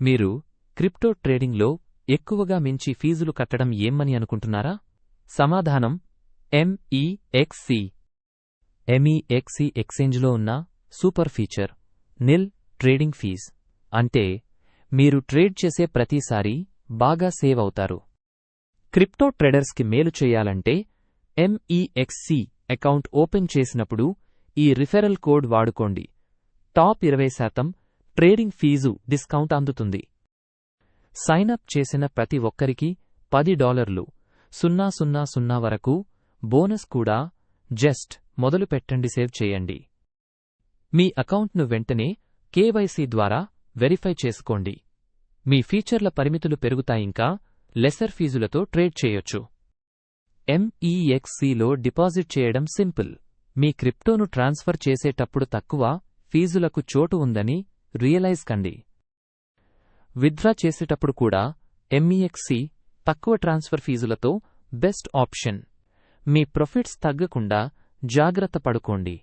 మీరు క్రిప్టో ట్రేడింగ్లో ఎక్కువగా మించి ఫీజులు కట్టడం ఏమని అనుకుంటున్నారా? సమాధానం MEXC. MEXC ఎక్స్చేంజ్లో ఉన్న సూపర్ ఫీచర్ నిల్ ట్రేడింగ్ ఫీజ్. అంటే మీరు ట్రేడ్ చేసే ప్రతిసారీ బాగా సేవ్ అవుతారు. క్రిప్టో ట్రేడర్స్కి మేలు చేయాలంటే MEXC అకౌంట్ ఓపెన్ చేసినప్పుడు ఈ రిఫెరల్ కోడ్ వాడుకోండి. టాప్ 20% ట్రేడింగ్ ఫీజు డిస్కౌంట్ అందుతుంది. సైనప్ చేసిన ప్రతి ఒక్కరికి $10,000 వరకు బోనస్ కూడా. జస్ట్ మొదలు పెట్టండి, సేవ్ చేయండి. మీ అకౌంట్ను వెంటనే KYC ద్వారా వెరిఫై చేసుకోండి. మీ ఫీచర్ల పరిమితులు పెరుగుతాయింకా లెసర్ ఫీజులతో ట్రేడ్ చేయొచ్చు. MEXCలో డిపాజిట్ చేయడం సింపుల్. మీ క్రిప్టోను ట్రాన్స్ఫర్ చేసేటప్పుడు తక్కువ ఫీజులకు చోటు ఉందని రియలైజ్ కండి. విత్డ్రా చేసేటప్పుడు కూడా MEXC తక్కువ ట్రాన్స్ఫర్ ఫీజులతో బెస్ట్ ఆప్షన్. మీ ప్రాఫిట్స్ తగ్గకుండా జాగ్రత్త పడుకోండి.